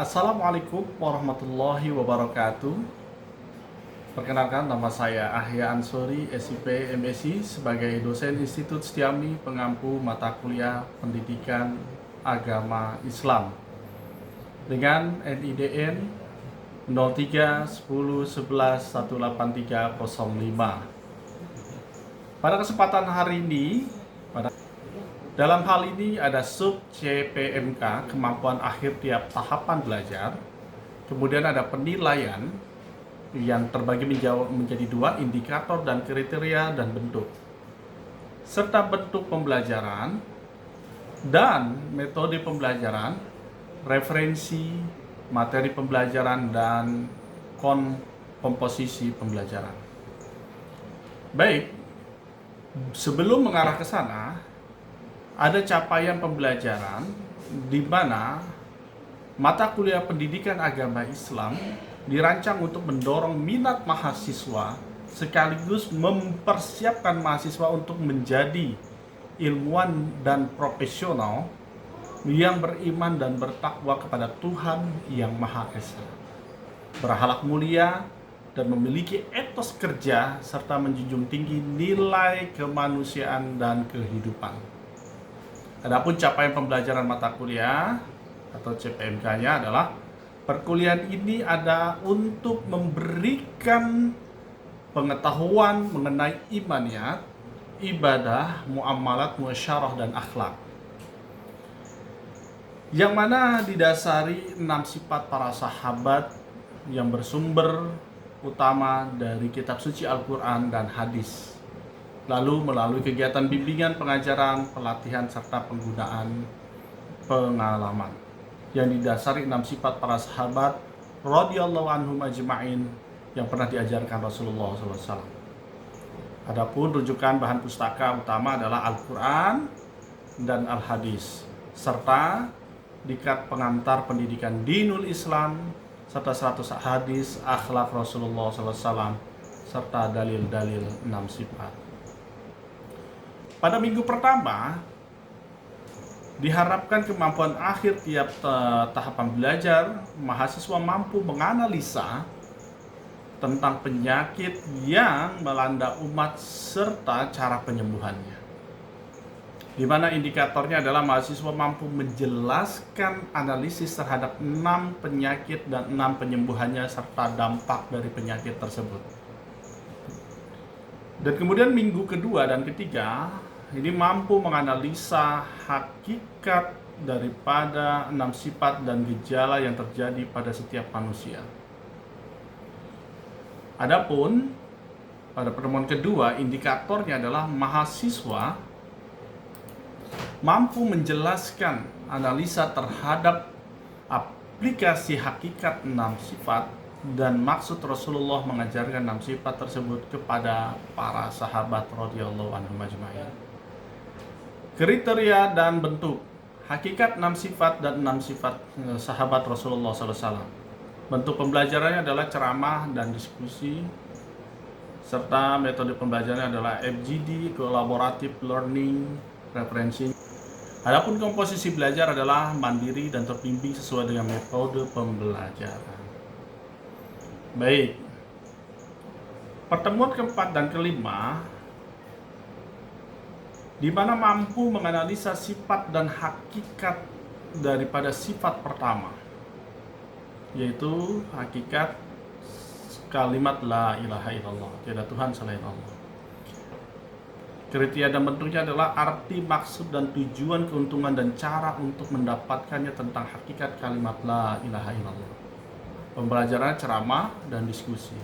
Assalamualaikum warahmatullahi wabarakatuh. Perkenalkan, nama saya Ahya Ansori, SIP MSI, sebagai dosen Institut Setiami pengampu mata kuliah Pendidikan Agama Islam dengan NIDN 03 10 11 18305. Pada kesempatan hari ini, dalam hal ini ada sub CPMK, kemampuan akhir tiap tahapan belajar. Kemudian ada penilaian yang terbagi menjadi dua, indikator dan kriteria dan bentuk. Serta bentuk pembelajaran dan metode pembelajaran, referensi, materi pembelajaran, dan komposisi pembelajaran. Baik, sebelum mengarah ke sana, ada capaian pembelajaran di mana mata kuliah pendidikan agama Islam dirancang untuk mendorong minat mahasiswa sekaligus mempersiapkan mahasiswa untuk menjadi ilmuwan dan profesional yang beriman dan bertakwa kepada Tuhan yang Maha Esa, berakhlak mulia dan memiliki etos kerja serta menjunjung tinggi nilai kemanusiaan dan kehidupan. Adapun capaian pembelajaran mata kuliah atau CPMK-nya adalah perkuliahan ini ada untuk memberikan pengetahuan mengenai imaniyat, ibadah, muamalat, muasyarah, dan akhlak. Yang mana didasari 6 sifat para sahabat yang bersumber utama dari kitab suci Al-Quran dan hadis. Lalu melalui kegiatan bimbingan, pengajaran, pelatihan, serta penggunaan pengalaman yang didasari 6 sifat para sahabat radhiyallahu anhum ajma'in yang pernah diajarkan Rasulullah SAW. Adapun rujukan bahan pustaka utama adalah Al-Quran dan Al-Hadis, serta dikat pengantar pendidikan Dinul Islam, serta 100 hadis akhlak Rasulullah SAW, serta dalil-dalil 6 sifat. Pada minggu pertama, diharapkan kemampuan akhir tiap tahapan belajar, mahasiswa mampu menganalisa tentang penyakit yang melanda umat serta cara penyembuhannya. Di mana indikatornya adalah mahasiswa mampu menjelaskan analisis terhadap 6 penyakit dan 6 penyembuhannya serta dampak dari penyakit tersebut. Dan kemudian minggu kedua dan ketiga ini mampu menganalisa hakikat daripada 6 sifat dan gejala yang terjadi pada setiap manusia. Adapun pada pertemuan kedua, indikatornya adalah mahasiswa mampu menjelaskan analisa terhadap aplikasi hakikat 6 sifat dan maksud Rasulullah mengajarkan 6 sifat tersebut kepada para sahabat radhiyallahu anhum ajma'in. Kriteria dan bentuk hakikat 6 sifat dan 6 sifat sahabat Rasulullah SAW. Bentuk pembelajarannya adalah ceramah dan diskusi, serta metode pembelajarannya adalah FGD, collaborative learning, referencing. Adapun komposisi belajar adalah mandiri dan terbimbing sesuai dengan metode pembelajaran. Baik, pertemuan keempat dan kelima di mana mampu menganalisa sifat dan hakikat daripada sifat pertama, yaitu hakikat kalimat la ilaha illallah, tiada Tuhan selain Allah. Kriteria dan bentuknya adalah arti, maksud, dan tujuan, keuntungan, dan cara untuk mendapatkannya tentang hakikat kalimat la ilaha illallah. Pembelajaran ceramah dan diskusi.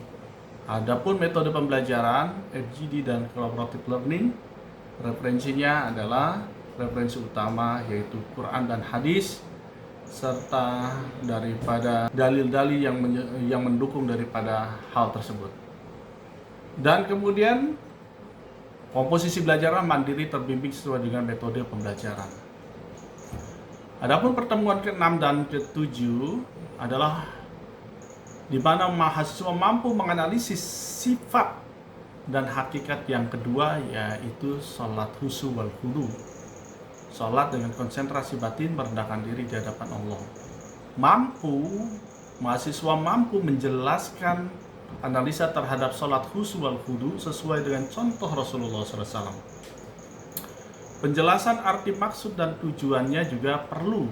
Adapun metode pembelajaran FGD dan collaborative learning, referensinya adalah referensi utama yaitu Quran dan hadis serta daripada dalil-dalil yang mendukung daripada hal tersebut. Dan kemudian komposisi belajar mandiri terbimbing sesuai dengan metode pembelajaran. Adapun pertemuan ke-6 dan ke-7 adalah di mana mahasiswa mampu menganalisis sifat dan hakikat yang kedua, yaitu sholat khusyuk wal khudu, sholat dengan konsentrasi batin merendahkan diri di hadapan Allah. mahasiswa mampu menjelaskan analisa terhadap sholat khusyuk wal khudu sesuai dengan contoh Rasulullah SAW. Penjelasan arti maksud dan tujuannya juga perlu,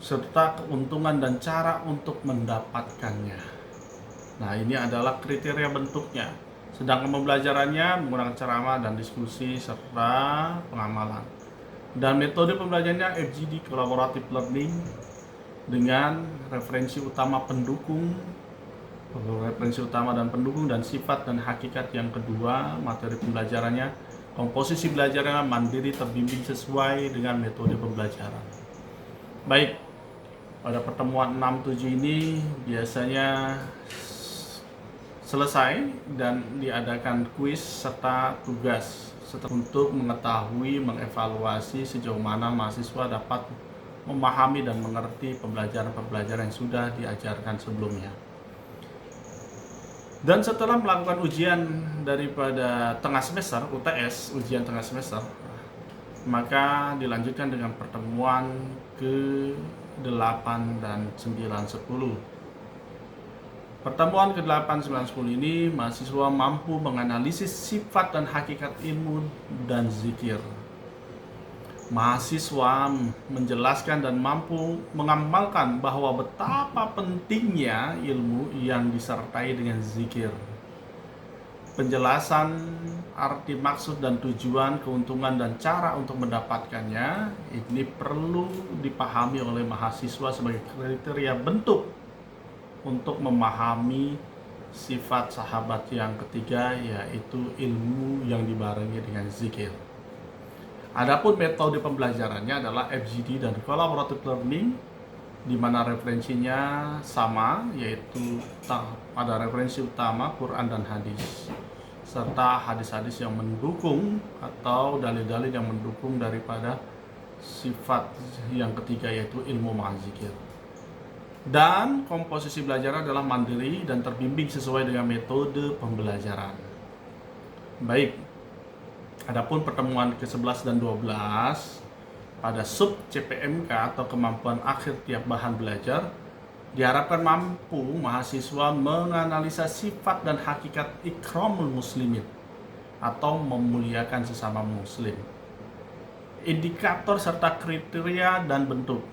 serta keuntungan dan cara untuk mendapatkannya. Nah, ini adalah kriteria bentuknya. Sedangkan pembelajarannya menggunakan ceramah dan diskusi serta pengamalan. Dan metode pembelajarannya FGD Collaborative Learning dengan referensi utama dan pendukung, dan sifat dan hakikat yang kedua. Materi pembelajarannya, komposisi belajarnya mandiri terbimbing sesuai dengan metode pembelajaran. Baik, pada pertemuan 6-7 ini biasanya selesai dan diadakan kuis serta tugas untuk mengetahui, mengevaluasi sejauh mana mahasiswa dapat memahami dan mengerti pembelajaran yang sudah diajarkan sebelumnya. Dan setelah melakukan ujian daripada tengah semester, UTS, ujian tengah semester, maka dilanjutkan dengan pertemuan ke-8 dan 9, 10. Pertemuan ke-8, 9, 10 ini mahasiswa mampu menganalisis sifat dan hakikat ilmu dan zikir. Mahasiswa menjelaskan dan mampu mengamalkan bahwa betapa pentingnya ilmu yang disertai dengan zikir. Penjelasan arti maksud dan tujuan, keuntungan dan cara untuk mendapatkannya ini perlu dipahami oleh mahasiswa sebagai kriteria bentuk untuk memahami sifat sahabat yang ketiga, yaitu ilmu yang dibarengi dengan zikir. Adapun metode pembelajarannya adalah FGD dan Collaborative Learning, di mana referensinya sama, yaitu ada referensi utama Quran dan hadis, serta hadis-hadis yang mendukung atau dalil-dalil yang mendukung daripada sifat yang ketiga, yaitu ilmu ma'azikir. Dan komposisi belajar adalah mandiri dan terbimbing sesuai dengan metode pembelajaran. Baik, adapun pertemuan ke-11 dan 12 pada sub CPMK atau kemampuan akhir tiap bahan belajar, diharapkan mampu mahasiswa menganalisa sifat dan hakikat ikramul muslimin atau memuliakan sesama muslim. Indikator serta kriteria dan bentuk.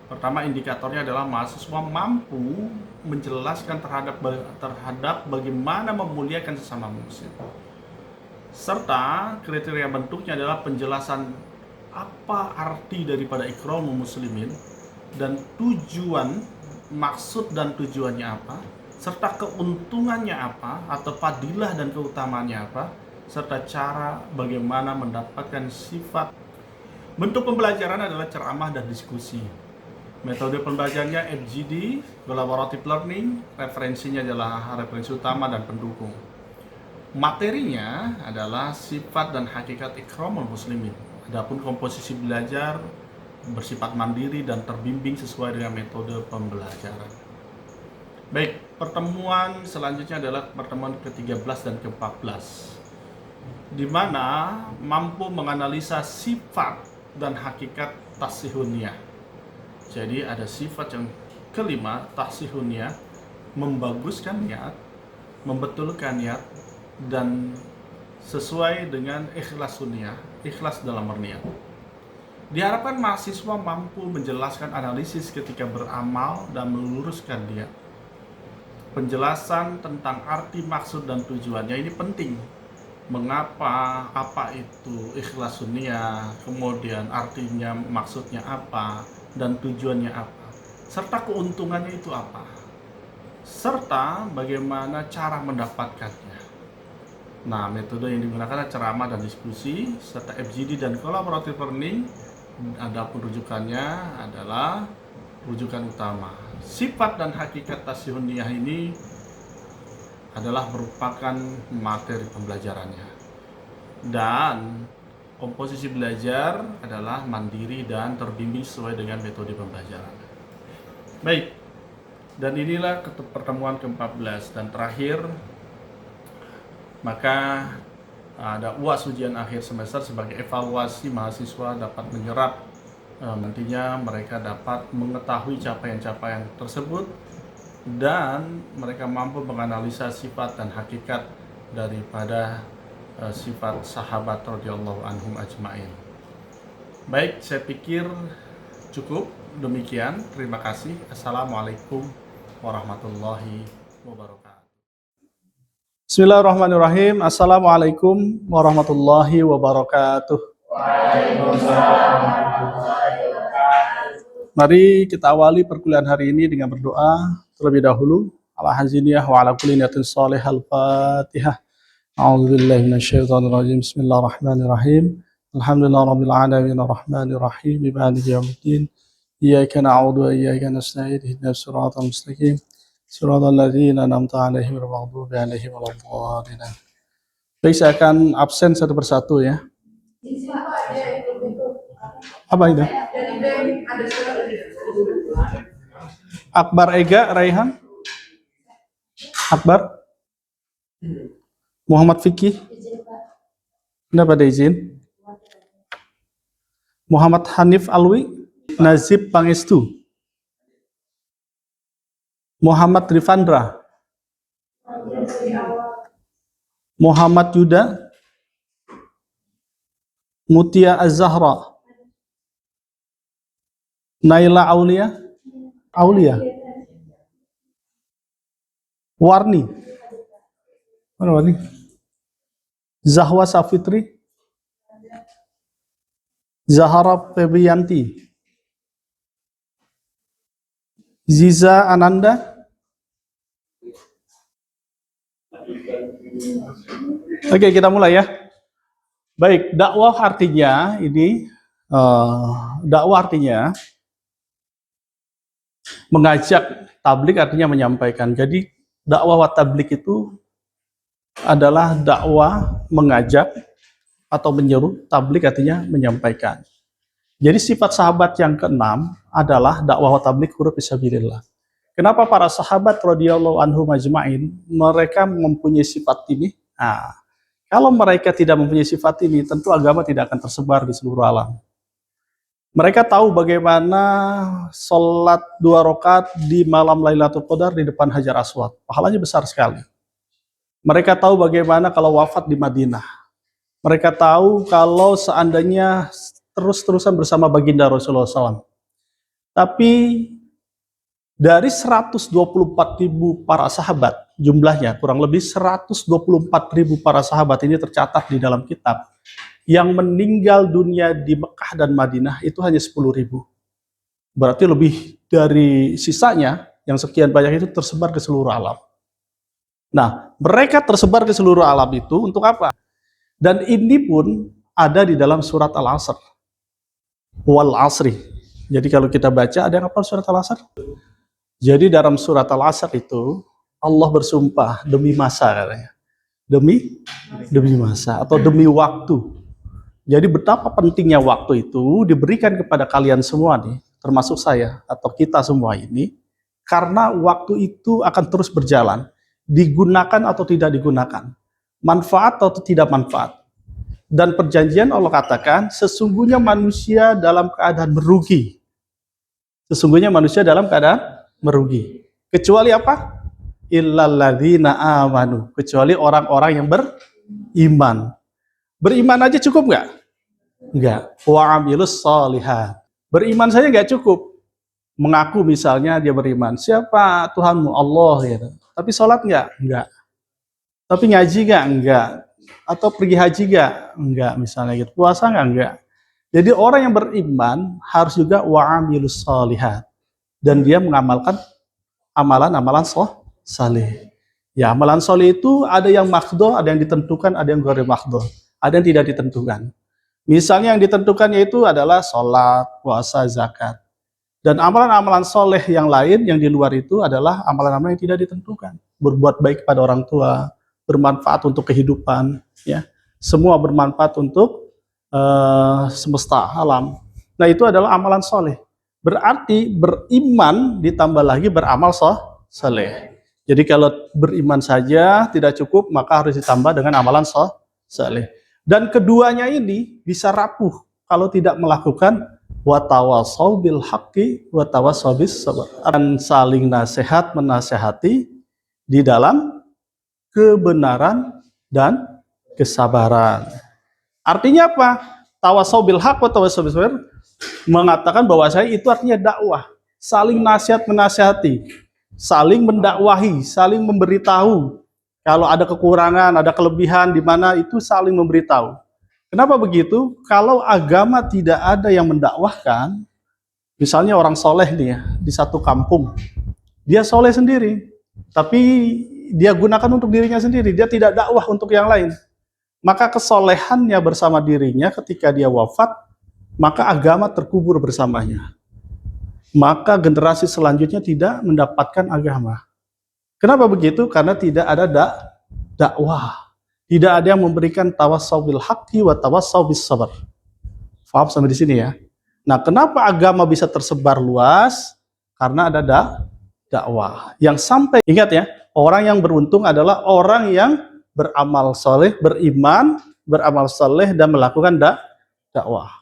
Pertama, indikatornya adalah mahasiswa mampu menjelaskan terhadap bagaimana memuliakan sesama muslim. Serta kriteria bentuknya adalah penjelasan apa arti daripada ikramul muslimin dan tujuan, maksud dan tujuannya apa, serta keuntungannya apa atau fadilah dan keutamaannya apa, serta cara bagaimana mendapatkan sifat. Bentuk pembelajaran adalah ceramah dan diskusi. Metode pembelajarannya FGD, Collaborative Learning, referensinya adalah referensi utama dan pendukung. Materinya adalah sifat dan hakikat ikramul muslimin. Adapun komposisi belajar bersifat mandiri dan terbimbing sesuai dengan metode pembelajaran. Baik, pertemuan selanjutnya adalah pertemuan ke-13 dan ke-14, di mana mampu menganalisa sifat dan hakikat tasihuniyah. Jadi ada sifat yang kelima, tasihuniyah, membaguskan niat, membetulkan niat, dan sesuai dengan ikhlas sunniyah, ikhlas dalam berniat. Diharapkan mahasiswa mampu menjelaskan analisis ketika beramal dan meluruskan niat. Penjelasan tentang arti, maksud, dan tujuannya ini penting. Mengapa, apa itu ikhlas sunniyah, kemudian artinya, maksudnya apa, dan tujuannya apa, serta keuntungannya itu apa, serta bagaimana cara mendapatkannya. Nah, metode yang digunakan adalah ceramah dan diskusi, serta FGD dan Collaborative Learning. Adapun rujukannya adalah rujukan utama. Sifat dan hakikat tasihuniyah ini adalah merupakan materi pembelajarannya. Dan komposisi belajar adalah mandiri dan terbimbing sesuai dengan metode pembelajaran. Baik, dan inilah pertemuan ke-14 dan terakhir. Maka ada UAS ujian akhir semester sebagai evaluasi mahasiswa dapat menyerap Nantinya mereka dapat mengetahui capaian-capaian tersebut dan mereka mampu menganalisa sifat dan hakikat daripada sifat sahabat radhiyallahu anhum ajmain. Baik, saya pikir cukup demikian. Terima kasih. Assalamualaikum warahmatullahi wabarakatuh. Bismillahirrahmanirrahim. Assalamualaikum warahmatullahi wabarakatuh. Mari kita awali perkuliahan hari ini dengan berdoa terlebih dahulu. Ala haziniyah wa ala kulli niyatin shalih. Al-Fatihah. A'udzubillahi minasyaitonir rajim. Bismillahirrahmanirrahim. Alhamdulillahirabbil alamin arrahmanir rahim maliki yaumiddin. Iyyaka na'budu wa iyyaka nasta'in ihdinas siratal mustaqim. Siratal ladzina an'amta 'alaihim ghairil maghdubi 'alaihim waladdallin. Baik, saya akan absen satu persatu ya. Apa itu? Akbar Ega Raihan? Akbar? Muhammad Fikih? Kenapa ada izin? Muhammad Hanif Alwi? Nazib Pangestu? Muhammad Rifandra? Muhammad Yuda? Mutia Az-Zahra? Naila Aulia? Warni? Mana Warni? Zahwa Safitri? Zahara Febrianti? Ziza Ananda? Oke, kita mulai ya. Baik, dakwah artinya mengajak, tablik artinya menyampaikan. Jadi dakwah wa tablik itu adalah dakwah mengajak atau menyeru, tablik artinya menyampaikan. Jadi sifat sahabat yang keenam adalah dakwah wa tablik huruf fisabilillah. Kenapa para sahabat radhiyallahu anhum ajmain mereka mempunyai sifat ini? Nah, kalau mereka tidak mempunyai sifat ini, tentu agama tidak akan tersebar di seluruh alam. Mereka tahu bagaimana sholat 2 rakaat di malam Lailatul Qadar di depan Hajar Aswad. Pahalanya besar sekali. Mereka tahu bagaimana kalau wafat di Madinah. Mereka tahu kalau seandainya terus-terusan bersama baginda Rasulullah SAW. Tapi dari 124.000 para sahabat, jumlahnya kurang lebih 124.000 para sahabat ini tercatat di dalam kitab. Yang meninggal dunia di Mekah dan Madinah itu hanya 10.000. Berarti lebih dari sisanya, yang sekian banyak itu tersebar ke seluruh alam. Nah, mereka tersebar ke seluruh alam itu untuk apa? Dan ini pun ada di dalam surat Al-Asr. Wal asri. Jadi kalau kita baca, ada yang apa surat Al-Asr? Jadi dalam surat Al-Asr itu Allah bersumpah demi masa katanya. Demi masa atau demi waktu. Jadi betapa pentingnya waktu itu diberikan kepada kalian semua nih, termasuk saya atau kita semua ini, karena waktu itu akan terus berjalan, digunakan atau tidak digunakan, manfaat atau tidak manfaat. Dan perjanjian Allah katakan, sesungguhnya manusia dalam keadaan merugi. Sesungguhnya manusia dalam keadaan merugi. Kecuali apa? Illalladzina amanu. Kecuali orang-orang yang beriman. Beriman aja cukup nggak? Enggak. Wa amilus sholihat. Beriman saja nggak cukup. Mengaku misalnya dia beriman. Siapa Tuhanmu? Allah. Gitu. Tapi sholat nggak? Enggak. Tapi ngaji nggak? Enggak. Atau pergi haji nggak? Enggak misalnya gitu. Puasa nggak? Enggak. Jadi orang yang beriman harus juga wa amilus sholihat. Dan dia mengamalkan amalan-amalan saleh. Ya, amalan saleh itu ada yang makhdho, ada yang ditentukan, ada yang ghair makhdho, ada yang tidak ditentukan. Misalnya yang ditentukan yaitu adalah sholat, puasa, zakat. Dan amalan-amalan soleh yang lain yang di luar itu adalah amalan-amalan yang tidak ditentukan. Berbuat baik pada orang tua, bermanfaat untuk kehidupan, ya. Semua bermanfaat untuk semesta alam. Nah, itu adalah amalan soleh. Berarti beriman ditambah lagi beramal soleh. Jadi kalau beriman saja tidak cukup, maka harus ditambah dengan amalan soleh. Dan keduanya ini bisa rapuh kalau tidak melakukan wa tawassaw bil haqqi wa tawassaw bis sabr. Dan saling nasihat menasehati di dalam kebenaran dan kesabaran. Artinya apa? Tawassaw bil haqq wa tawassaw bis sabr mengatakan bahwa saya itu artinya dakwah, saling nasihat menasehati, saling mendakwahi, saling memberitahu. Kalau ada kekurangan, ada kelebihan di mana itu saling memberitahu. Kenapa begitu? Kalau agama tidak ada yang mendakwahkan, misalnya orang soleh nih ya, di satu kampung, dia soleh sendiri, tapi dia gunakan untuk dirinya sendiri, dia tidak dakwah untuk yang lain. Maka kesolehannya bersama dirinya ketika dia wafat, maka agama terkubur bersamanya. Maka generasi selanjutnya tidak mendapatkan agama. Kenapa begitu? Karena tidak ada dakwah. Tidak ada yang memberikan tawassaw bil haqqi wa tawassaw bis sabr. Paham sampai di sini ya? Nah, kenapa agama bisa tersebar luas? Karena ada dakwah. Yang sampai, ingat ya, orang yang beruntung adalah orang yang beramal soleh, beriman, beramal soleh, dan melakukan dakwah.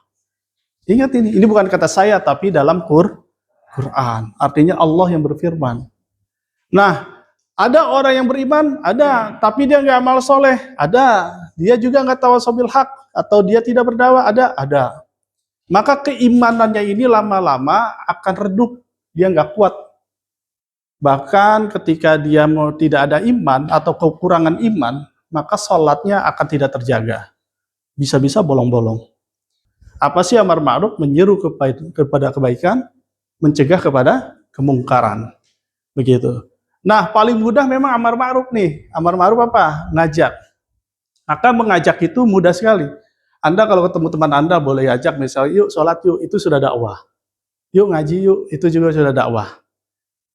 Ingat ini bukan kata saya, tapi dalam Quran. Artinya Allah yang berfirman. Nah, ada orang yang beriman, ada, tapi dia nggak amal soleh, ada. Dia juga nggak tawassaw bil haq, atau dia tidak berdakwah, ada. Maka keimanannya ini lama-lama akan redup, dia nggak kuat. Bahkan ketika dia mau tidak ada iman atau kekurangan iman, maka sholatnya akan tidak terjaga. Bisa-bisa bolong-bolong. Apa sih amar ma'ruf? Menyeru kepada kebaikan, mencegah kepada kemungkaran. Begitu. Nah, paling mudah memang amar ma'ruf nih. Amar ma'ruf apa? Ngajak. Maka mengajak itu mudah sekali. Anda kalau ketemu teman Anda boleh ajak misalnya, yuk sholat yuk, itu sudah dakwah. Yuk ngaji yuk, itu juga sudah dakwah.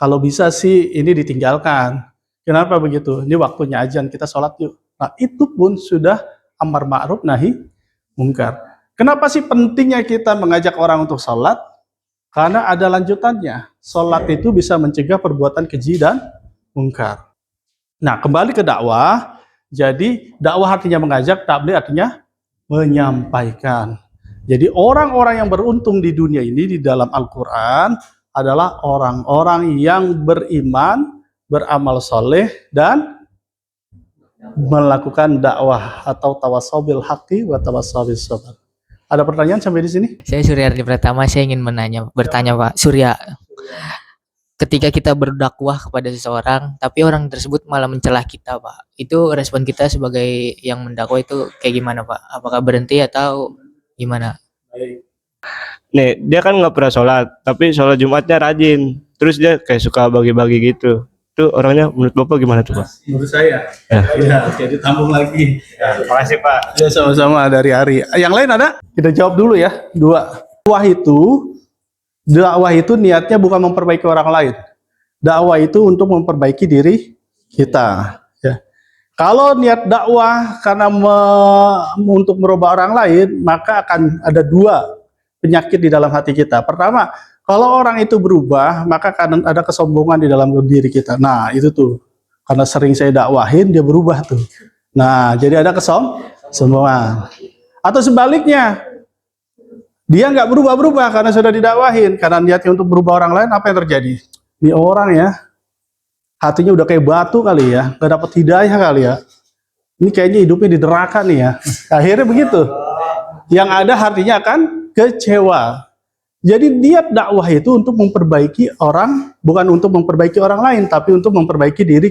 Kalau bisa sih ini ditinggalkan. Kenapa begitu? Ini waktunya ajan, kita sholat yuk. Nah, itu pun sudah amar ma'ruf nahi mungkar. Kenapa sih pentingnya kita mengajak orang untuk sholat? Karena ada lanjutannya. Sholat itu bisa mencegah perbuatan keji dan mungkar. Nah, kembali ke dakwah. Jadi, dakwah artinya mengajak, tabligh artinya menyampaikan. Jadi, orang-orang yang beruntung di dunia ini di dalam Al-Quran adalah orang-orang yang beriman, beramal soleh, dan melakukan dakwah atau tawassaw bil haqqi wa tawassaw bis sabr. Ada pertanyaan sampai di sini? Saya Surya Ardi Pratama, saya ingin bertanya Pak Surya. Ketika kita berdakwah kepada seseorang, tapi orang tersebut malah mencela kita, Pak. Itu respon kita sebagai yang mendakwah itu kayak gimana, Pak? Apakah berhenti atau gimana? Baik. Nih, dia kan nggak pernah sholat, tapi sholat Jumatnya rajin. Terus dia kayak suka bagi-bagi gitu. Itu orangnya menurut Bapak gimana tuh, Pak? Menurut saya. Ya, jadi tambung lagi. Ya, terima kasih, Pak. Ya, sama-sama dari Ari. Yang lain ada? Kita jawab dulu ya. 2. Dakwah itu niatnya bukan memperbaiki orang lain. Dakwah itu untuk memperbaiki diri kita. Ya. Kalau niat dakwah karena untuk merubah orang lain, maka akan ada 2 penyakit di dalam hati kita. Pertama, kalau orang itu berubah, maka akan ada kesombongan di dalam diri kita. Nah, itu tuh. Karena sering saya dakwahin, dia berubah tuh. Nah, jadi ada kesombongan. Atau sebaliknya, dia nggak berubah-berubah karena sudah didakwahin. Karena niatnya untuk berubah orang lain, apa yang terjadi? Ini orang ya, hatinya udah kayak batu kali ya, nggak dapat hidayah kali ya. Ini kayaknya hidupnya di neraka nih ya. Akhirnya begitu. Yang ada hatinya akan kecewa. Jadi niat dakwah itu untuk memperbaiki orang, bukan untuk memperbaiki orang lain, tapi untuk memperbaiki diri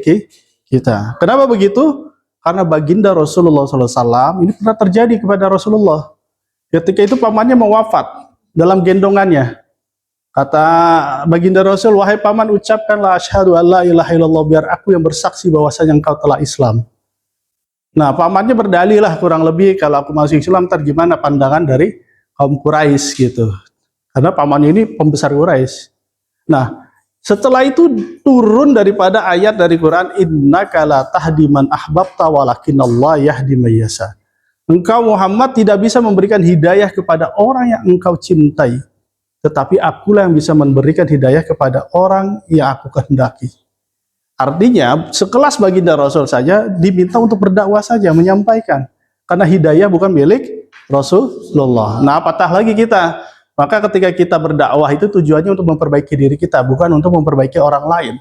kita. Kenapa begitu? Karena baginda Rasulullah SAW ini pernah terjadi kepada Rasulullah. Ketika itu pamannya mau wafat dalam gendongannya. Kata baginda Rasul, wahai paman, ucapkanlah asyhadu alla ilaha illallah, biar aku yang bersaksi bahwasanya engkau telah Islam. Nah, pamannya berdalih lah kurang lebih, kalau aku masuk Islam, ntar gimana pandangan dari kaum Quraisy gitu. Karena pamannya ini pembesar Quraisy. Nah, setelah itu turun daripada ayat dari Quran, innaka la tahdi man ahbabta walakinallahu yahdi may yasha. Engkau Muhammad tidak bisa memberikan hidayah kepada orang yang engkau cintai, tetapi akulah yang bisa memberikan hidayah kepada orang yang aku kehendaki. Artinya, sekelas baginda Rasul saja diminta untuk berdakwah saja, menyampaikan. Karena hidayah bukan milik Rasulullah. Nah, apatah lagi kita. Maka ketika kita berdakwah itu tujuannya untuk memperbaiki diri kita, bukan untuk memperbaiki orang lain.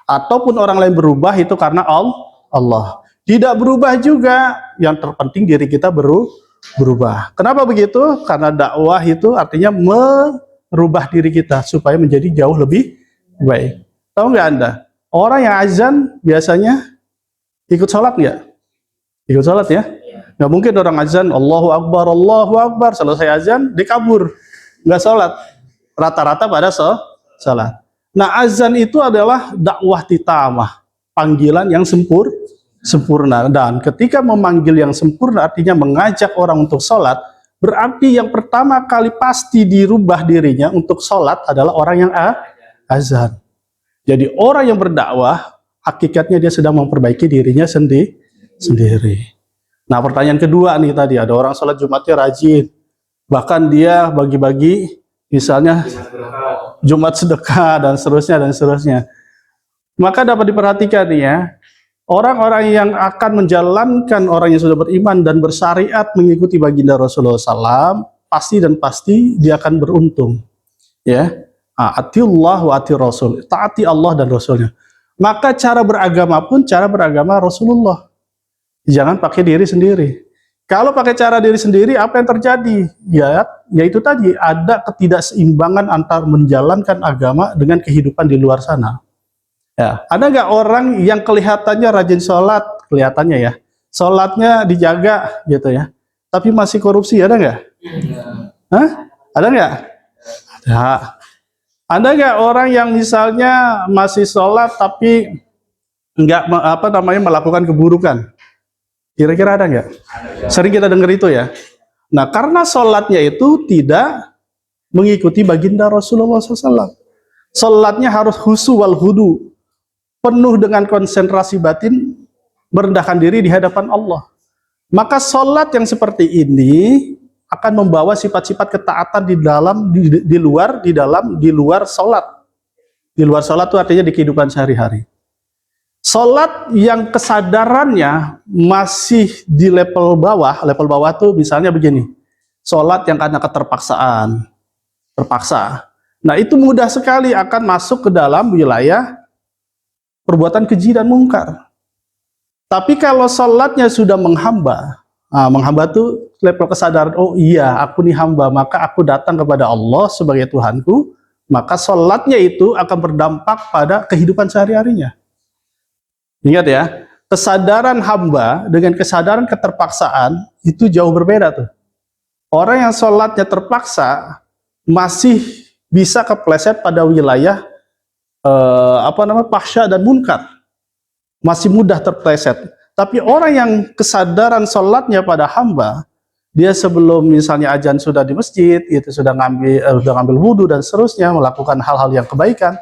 Ataupun orang lain berubah itu karena Allah. Tidak berubah juga, yang terpenting diri kita berubah. Kenapa begitu? Karena dakwah itu artinya merubah diri kita supaya menjadi jauh lebih baik. Tahu nggak Anda? Orang yang azan biasanya ikut sholat nggak? Ikut sholat ya? Nggak mungkin orang azan Allahu Akbar, selesai azan dia kabur, nggak sholat. Rata-rata pada sholat. Nah, azan itu adalah dakwah titamah, panggilan yang sempurna. Dan ketika memanggil yang sempurna artinya mengajak orang untuk sholat, berarti yang pertama kali pasti dirubah dirinya untuk sholat adalah orang yang azan. Jadi orang yang berdakwah hakikatnya dia sedang memperbaiki dirinya sendiri. Nah, pertanyaan kedua nih tadi, ada orang sholat Jumatnya rajin, bahkan dia bagi-bagi misalnya Jumat sedekah dan seterusnya. Maka dapat diperhatikan nih ya, orang-orang yang akan menjalankan, orang yang sudah beriman dan bersyariat mengikuti baginda Rasulullah SAW, pasti dia akan beruntung. Ya, atiullah wa ati Rasul, taati Allah dan Rasulnya. Maka cara beragama pun cara beragama Rasulullah. Jangan pakai diri sendiri. Kalau pakai cara diri sendiri, apa yang terjadi? Ya, yaitu tadi ada ketidakseimbangan antara menjalankan agama dengan kehidupan di luar sana. Ya, ada nggak orang yang kelihatannya rajin sholat, kelihatannya ya, sholatnya dijaga gitu ya, tapi masih korupsi, ada nggak? Hah? Ada nggak? Ada. Ada nggak orang yang misalnya masih sholat tapi nggak melakukan keburukan? Kira-kira ada nggak? Sering kita dengar itu ya. Nah, karena sholatnya itu tidak mengikuti baginda Rasulullah SAW. Sholatnya harus khusu wal hudu, penuh dengan konsentrasi batin, merendahkan diri di hadapan Allah. Maka sholat yang seperti ini akan membawa sifat-sifat ketaatan di luar sholat. Di luar sholat itu artinya di kehidupan sehari-hari. Sholat yang kesadarannya masih di level bawah tuh misalnya begini, sholat yang karena keterpaksaan, terpaksa. Nah, itu mudah sekali akan masuk ke dalam wilayah perbuatan keji dan mungkar. Tapi kalau sholatnya sudah menghamba, menghamba tuh level kesadaran, oh iya aku nih hamba, maka aku datang kepada Allah sebagai Tuhanku, maka sholatnya itu akan berdampak pada kehidupan sehari-harinya. Ingat ya, kesadaran hamba dengan kesadaran keterpaksaan itu jauh berbeda tuh. Orang yang sholatnya terpaksa masih bisa kepleset pada wilayah fahsya dan munkar, masih mudah terpleset. Tapi orang yang kesadaran sholatnya pada hamba, dia sebelum misalnya azan sudah di masjid, itu sudah ngambil wudhu dan seterusnya, melakukan hal-hal yang kebaikan,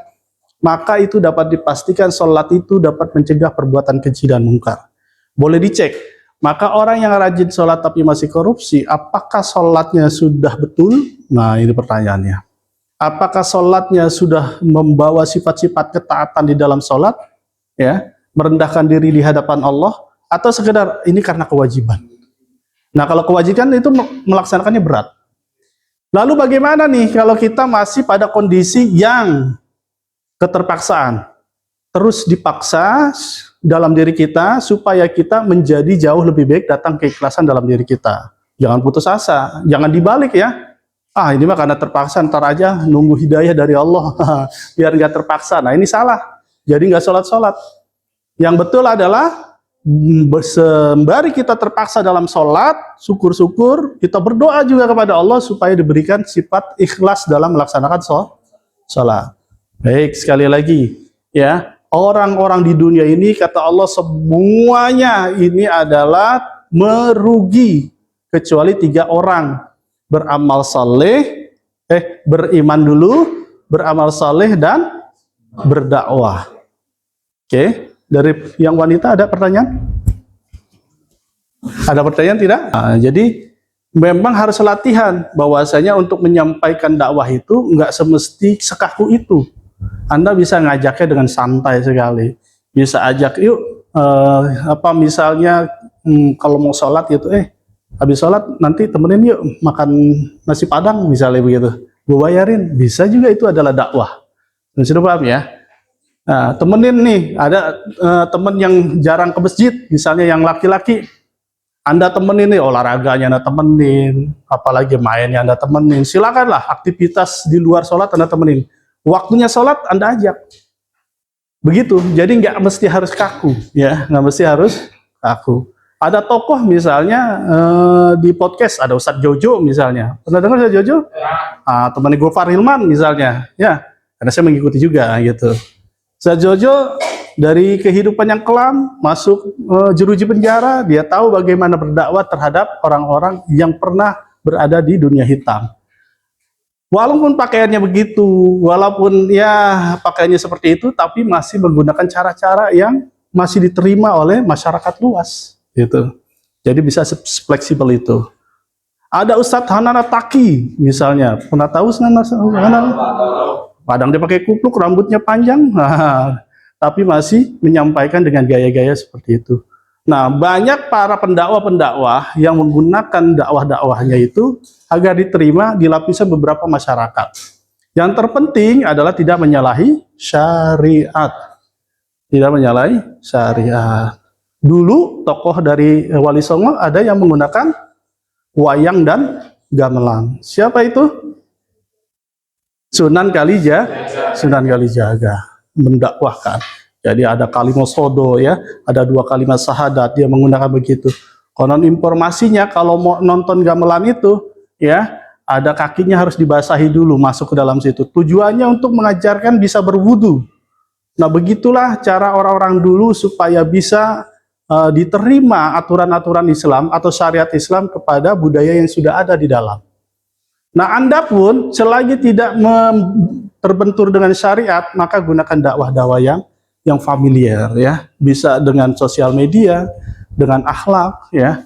maka itu dapat dipastikan sholat itu dapat mencegah perbuatan keji dan mungkar. Boleh dicek. Maka orang yang rajin sholat tapi masih korupsi, apakah sholatnya sudah betul? Nah, ini pertanyaannya. Apakah sholatnya sudah membawa sifat-sifat ketaatan di dalam sholat, ya, merendahkan diri di hadapan Allah, atau sekedar ini karena kewajiban? Nah, kalau kewajiban itu melaksanakannya berat. Lalu bagaimana nih kalau kita masih pada kondisi yang keterpaksaan, terus dipaksa dalam diri kita supaya kita menjadi jauh lebih baik, datang keikhlasan dalam diri kita. Jangan putus asa, jangan dibalik ya. Ini mah karena terpaksa, ntar aja nunggu hidayah dari Allah biar nggak terpaksa. Nah, ini salah. Jadi nggak sholat-sholat. Yang betul adalah sembari kita terpaksa dalam sholat, syukur-syukur kita berdoa juga kepada Allah supaya diberikan sifat ikhlas dalam melaksanakan sholat. Baik, sekali lagi ya, orang-orang di dunia ini kata Allah semuanya ini adalah merugi kecuali 3 orang, beramal saleh, beriman dulu, beramal saleh dan berdakwah. Oke, dari yang wanita ada pertanyaan? Ada pertanyaan tidak? Jadi memang harus latihan bahwasanya untuk menyampaikan dakwah itu nggak semesti sekaku itu. Anda bisa ngajaknya dengan santai sekali. Bisa ajak, yuk misalnya kalau mau sholat gitu, Habis sholat nanti temenin yuk makan nasi padang misalnya begitu. Gue bayarin, bisa juga, itu adalah dakwah. Sudah paham ya? Nah, temenin nih, ada temen yang jarang ke masjid, misalnya yang laki-laki, Anda temenin nih, olahraganya Anda temenin, apalagi mainnya Anda temenin, silakanlah aktivitas di luar sholat Anda temenin. Waktunya sholat Anda ajak. Begitu, jadi nggak mesti harus kaku, ya, nggak mesti harus kaku. Ada tokoh misalnya di podcast, ada Ustadz Jojo misalnya, pernah dengar Ustadz Jojo? Temannya Gofar Hilman misalnya, ya, karena saya mengikuti juga gitu. Ustadz Jojo dari kehidupan yang kelam masuk jeruji penjara, dia tahu bagaimana berdakwah terhadap orang-orang yang pernah berada di dunia hitam. Walaupun pakaiannya begitu, walaupun ya pakaiannya seperti itu, tapi masih menggunakan cara-cara yang masih diterima oleh masyarakat luas, gitu. Jadi bisa fleksibel itu. Ada Ustadz Hanan Ataki misalnya, pernah tahu Hanan? Padang dia pakai kupluk, rambutnya panjang, tapi masih menyampaikan dengan gaya-gaya seperti itu. Nah, banyak para pendakwah-pendakwah yang menggunakan dakwah-dakwahnya itu agar diterima di lapisan beberapa masyarakat. Yang terpenting adalah tidak menyalahi syariat. Tidak menyalahi syariat. Dulu tokoh dari Wali Songo ada yang menggunakan wayang dan gamelan. Siapa itu? Sunan Kalijaga mendakwahkan. Jadi ada kalimat sodo ya, ada 2 kalimat syahadat, dia menggunakan begitu. Konon informasinya kalau mau nonton gamelan itu ya, ada kakinya harus dibasahi dulu masuk ke dalam situ. Tujuannya untuk mengajarkan bisa berwudu. Nah, begitulah cara orang-orang dulu supaya bisa diterima aturan-aturan Islam atau syariat Islam kepada budaya yang sudah ada di dalam. Nah, Anda pun selagi tidak terbentur dengan syariat, maka gunakan dakwah-dakwah yang familiar ya, bisa dengan sosial media, dengan akhlak ya,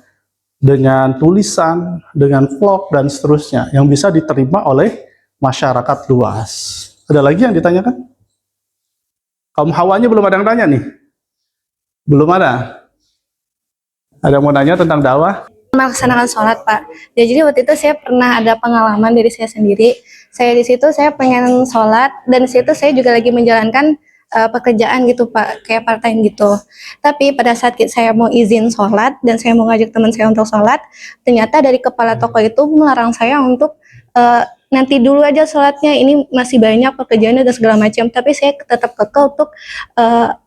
dengan tulisan, dengan vlog dan seterusnya yang bisa diterima oleh masyarakat luas. Ada lagi yang ditanyakan? Kaum hawanya belum ada yang tanya nih? Belum ada? Ada yang mau nanya tentang dakwah? Melaksanakan sholat, Pak. Ya, jadi waktu itu saya pernah ada pengalaman dari saya sendiri. Saya di situ saya pengen sholat, dan di situ saya juga lagi menjalankan pekerjaan gitu, Pak, kayak part time gitu. Tapi pada saat saya mau izin sholat dan saya mau ngajak teman saya untuk sholat, ternyata dari kepala toko itu melarang saya untuk nanti dulu aja sholatnya, ini masih banyak pekerjaannya dan segala macam. Tapi saya tetap kekeh untuk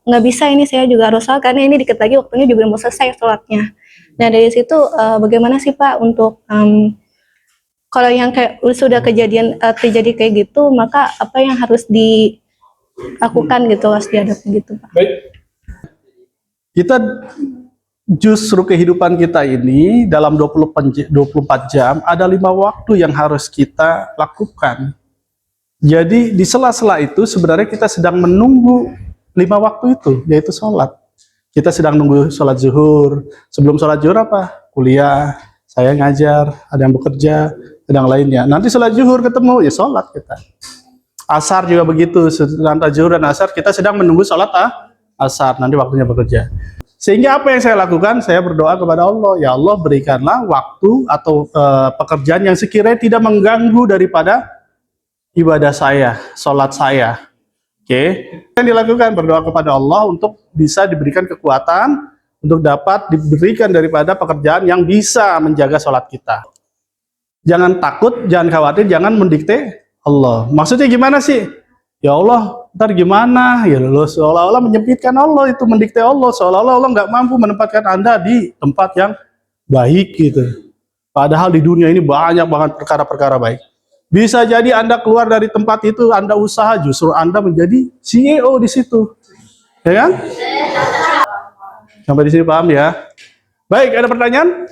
nggak bisa, ini saya juga harus sholat karena ini dikit lagi waktunya juga mau selesai sholatnya. Nah, dari situ bagaimana sih Pak untuk kalau yang kayak sudah terjadi kayak gitu, maka apa yang harus dilakukan gitu, harus dihadapi gitu Pak? Baik. Kita justru kehidupan kita ini dalam 24 jam ada 5 waktu yang harus kita lakukan. Jadi di sela-sela itu sebenarnya kita sedang menunggu 5 waktu itu, yaitu sholat. Kita sedang nunggu sholat zuhur. Sebelum sholat zuhur apa? Kuliah, saya ngajar, ada yang bekerja, ada yang lainnya. Nanti sholat zuhur ketemu, ya sholat kita. Asar juga begitu, antara zuhur dan asar kita sedang menunggu sholat asar, nanti waktunya bekerja. Sehingga apa yang saya lakukan? Saya berdoa kepada Allah, ya Allah berikanlah waktu atau pekerjaan yang sekiranya tidak mengganggu daripada ibadah saya, sholat saya. Oke, yang dilakukan berdoa kepada Allah untuk bisa diberikan kekuatan untuk dapat diberikan daripada pekerjaan yang bisa menjaga sholat kita. Jangan takut, jangan khawatir, jangan mendikte Allah. Maksudnya gimana sih? Ya Allah, ntar gimana? Ya Allah, seolah-olah menyempitkan Allah, itu mendikte Allah. Seolah-olah Allah nggak mampu menempatkan Anda di tempat yang baik gitu. Padahal di dunia ini banyak banget perkara-perkara baik. Bisa jadi Anda keluar dari tempat itu, Anda usaha, justru Anda menjadi CEO di situ. Ya kan? Sampai di sini paham ya? Baik, ada pertanyaan?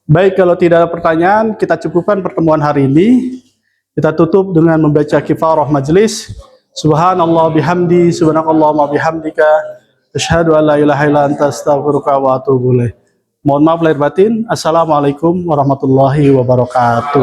Baik, kalau tidak ada pertanyaan, kita cukupkan pertemuan hari ini. Kita tutup dengan membaca kifarah majelis. Subhanallah bihamdi, subhanakallahumma bihamdika, asyhadu an la ilaha illa anta astaghfiruka wa atubu ilaik. Mohon maaf lahir batin. Assalamualaikum warahmatullahi wabarakatuh.